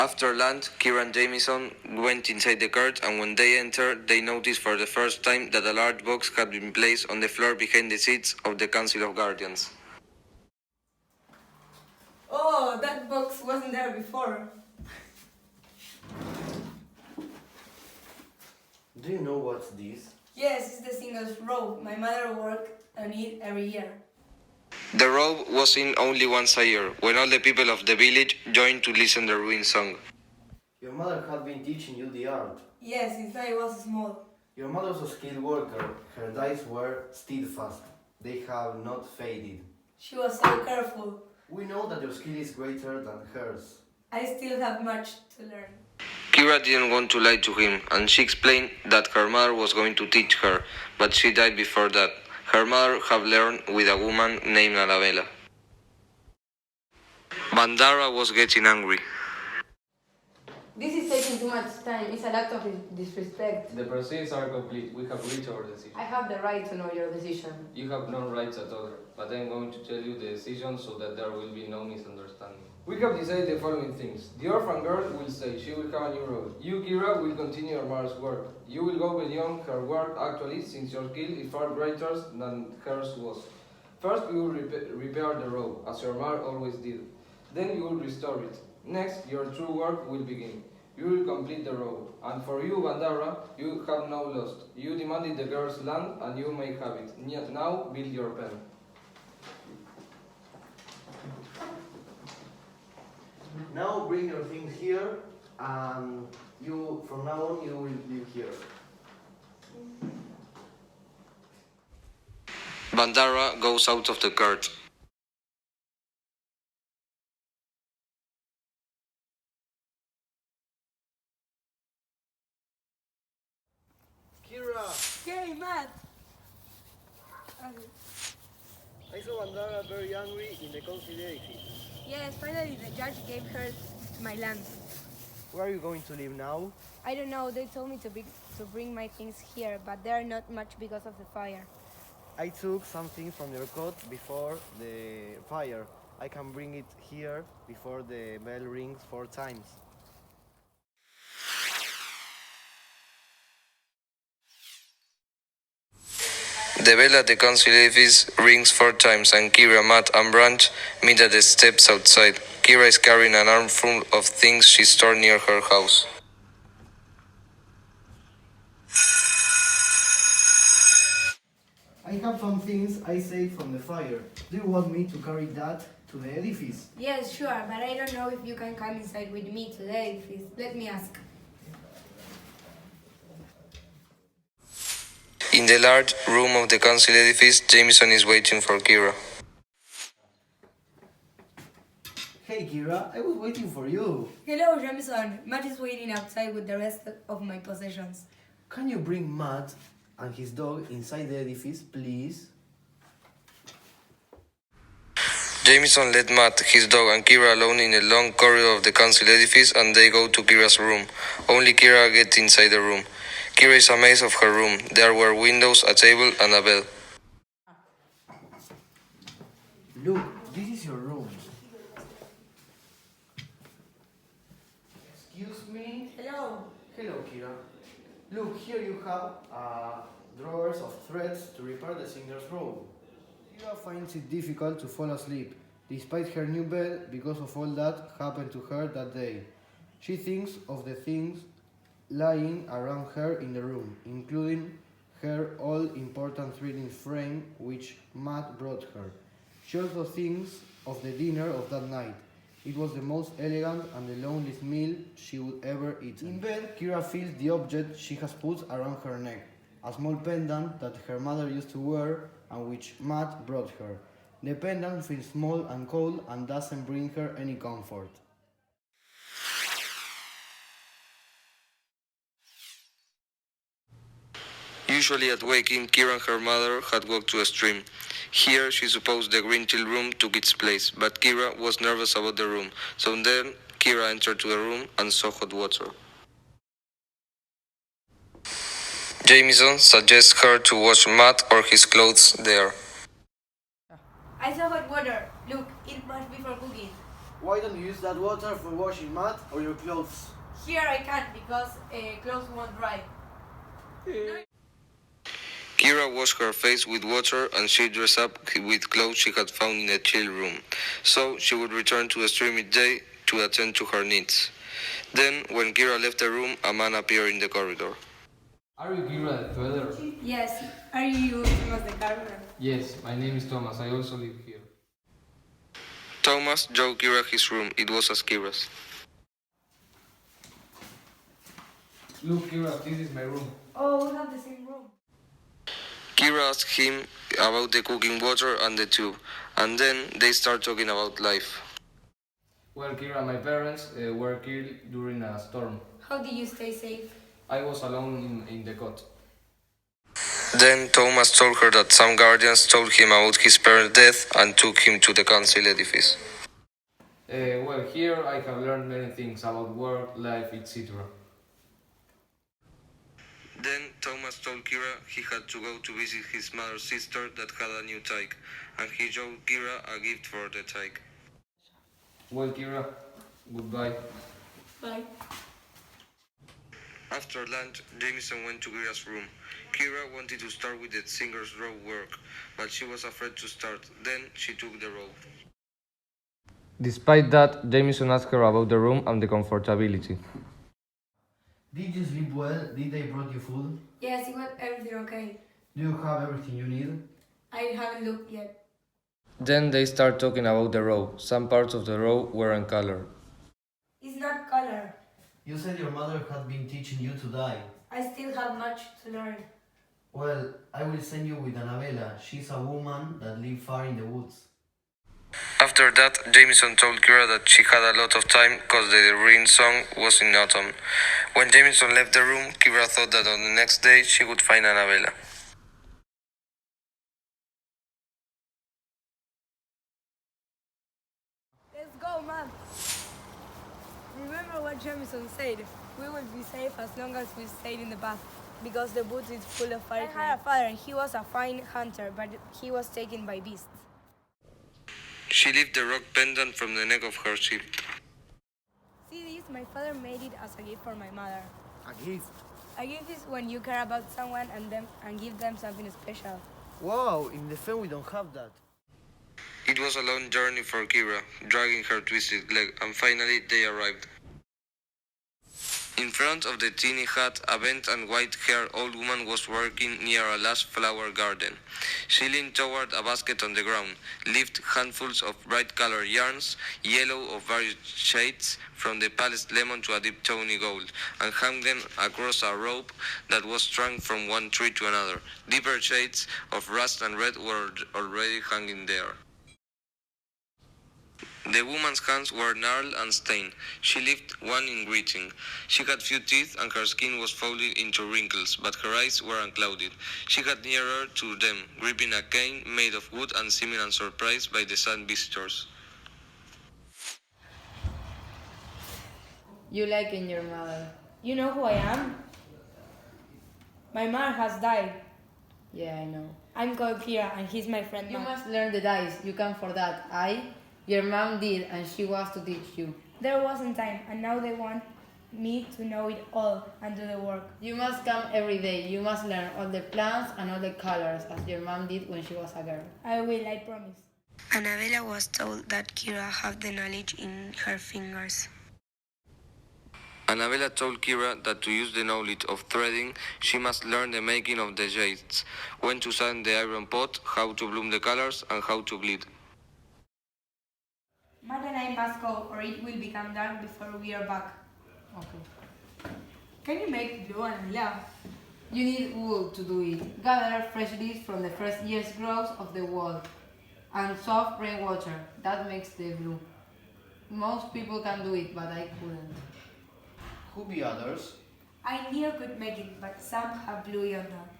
After lunch, Kira and Jameson went inside the cart, and when they entered, they noticed for the first time that a large box had been placed on the floor behind the seats of the Council of Guardians. Oh, that box wasn't there before. Do you know what's this? Yes, it's the singles robe. My mother worked on it every year. The robe was seen only once a year, when all the people of the village joined to listen to the ruin song. Your mother had been teaching you the art. Yes, since I was small. Your mother was a skilled worker. Her dyes were steadfast. They have not faded. She was so careful. We know that your skill is greater than hers. I still have much to learn. Kira didn't want to lie to him, and she explained that her mother was going to teach her, but she died before that. Her mother had learned with a woman named Arabella. Bandara was getting angry. This is taking too much time. It's an act of disrespect. The proceedings are complete. We have reached our decision. I have the right to know your decision. You have no rights at all, but I am going to tell you the decision so that there will be no misunderstanding. We have decided the following things. The orphan girl will stay. She will have a new role. You, Kira, will continue your mother's work. You will go beyond her work actually, since your skill is far greater than hers was. First, you will repair the robe, as your mother always did. Then you will restore it. Next, your true work will begin. You will complete the road. And for you, Bandara, you have now lost. You demanded the girl's land, and you may have it. Now, build your pen. Now bring your things here, and you, from now on, you will live here. Bandara goes out of the cart. Kira! Hey, Matt! I saw Bandara very angry in the council edifice. Yes, finally the judge gave her my land. Where are you going to live now? I don't know, they told me to bring my things here, but they are not much because of the fire. I took something from your coat before the fire. I can bring it here before the bell rings 4 times. The bell at the council edifice rings 4 times, and Kira, Matt, and Branch meet at the steps outside. Kira is carrying an armful of things she stored near her house. I have some things I saved from the fire. Do you want me to carry that to the edifice? Yes, sure, but I don't know if you can come inside with me to the edifice. Let me ask. In the large room of the council edifice, Jameson is waiting for Kira. Hey Kira, I was waiting for you. Hello, Jameson. Matt is waiting outside with the rest of my possessions. Can you bring Matt and his dog inside the edifice, please? Jameson let Matt, his dog, and Kira alone in a long corridor of the council edifice, and they go to Kira's room. Only Kira gets inside the room. Kira is amazed of her room. There were windows, a table, and a bed. Look, this is your room. Excuse me? Hello. Hello, Kira. Look, here you have drawers of threads to repair the singer's robe. Kira finds it difficult to fall asleep, despite her new bed, because of all that happened to her that day. She thinks of the things lying around her in the room, including her all-important threading frame which Matt brought her. She also thinks of the dinner of that night. It was the most elegant and the loneliest meal she would ever eat. In bed, Kira feels the object she has put around her neck, a small pendant that her mother used to wear and which Matt brought her. The pendant feels small and cold and doesn't bring her any comfort. Usually at waking, Kira and her mother had walked to a stream. Here, she supposed the green tea room took its place, but Kira was nervous about the room. So then, Kira entered to the room and saw hot water. Jameson suggests her to wash Matt or his clothes there. I saw hot water. Look, it must be for cooking. Why don't you use that water for washing mat or your clothes? Here I can't because clothes won't dry. Kira washed her face with water and she dressed up with clothes she had found in a chill room, so she would return to the street midday to attend to her needs. Then, when Kira left the room, a man appeared in the corridor. Are you Kira the Feather? Yes, are you Thomas the gardener? Yes, my name is Thomas. I also live here. Thomas showed Kira his room. It was as Kira's. Look, Kira, this is my room. Oh, we have the same room. Kira asked him about the cooking water and the tube, and then they start talking about life. Well, Kira, my parents were killed during a storm. How do you stay safe? I was alone in the cot. Then Thomas told her that some guardians told him about his parents' death and took him to the council edifice. Well, here I have learned many things about work, life, etc. Then Thomas told Kira he had to go to visit his mother's sister that had a new tyke, and he showed Kira a gift for the tyke. Well, Kira, goodbye. Bye. After lunch, Jameson went to Kira's room. Kira wanted to start with the singer's row work, but she was afraid to start. Then she took the row. Despite that, Jameson asked her about the room and the comfortability. Did you sleep well? Did they brought you food? Yes, it was everything okay. Do you have everything you need? I haven't looked yet. Then they start talking about the row. Some parts of the row weren't colored. It's not color. You said your mother had been teaching you to dye. I still have much to learn. Well, I will send you with Annabella. She's a woman that lives far in the woods. After that, Jameson told Kira that she had a lot of time because the rain song was in autumn. When Jameson left the room, Kira thought that on the next day she would find Annabella. Let's go, Mom. Remember what Jameson said. We will be safe as long as we stay in the bath. Because the woods is full of fire. I had a father. He was a fine hunter, but he was taken by beasts. She lifted the rock pendant from the neck of her ship. See this? My father made it as a gift for my mother. A gift? A gift is when you care about someone and give them something special. Wow, in the film we don't have that. It was a long journey for Kira, dragging her twisted leg, and finally they arrived. In front of the tiny hut, a bent and white-haired old woman was working near a lush flower garden. She leaned toward a basket on the ground, lifted handfuls of bright-colored yarns, yellow of various shades, from the palest lemon to a deep tawny gold, and hung them across a rope that was strung from one tree to another. Deeper shades of rust and red were already hanging there. The woman's hands were gnarled and stained. She lifted one in greeting. She had few teeth and her skin was folded into wrinkles, but her eyes were unclouded. She got nearer to them, gripping a cane made of wood and seeming unsurprised by the sad visitors. You like in your mother. You know who I am? My mother has died. Yeah, I know. I'm called Kira and he's my friend You Matt. must learn the dice. You can for that. Your mom did, and she was to teach you. There wasn't time, and now they want me to know it all and do the work. You must come every day. You must learn all the plants and all the colors, as your mom did when she was a girl. I will, I promise. Annabella was told that Kira had the knowledge in her fingers. Annabella told Kira that to use the knowledge of threading, she must learn the making of the jades, when to sand the iron pot, how to bloom the colors, and how to bleed. Matt and I must go, or it will become dark before we are back. Okay. Can you make blue and yellow? You need wool to do it. Gather fresh leaves from the first year's growth of the wall, and soft rainwater. That makes the blue. Most people can do it, but I couldn't. Who be others? I near could make it, but some have blue on that.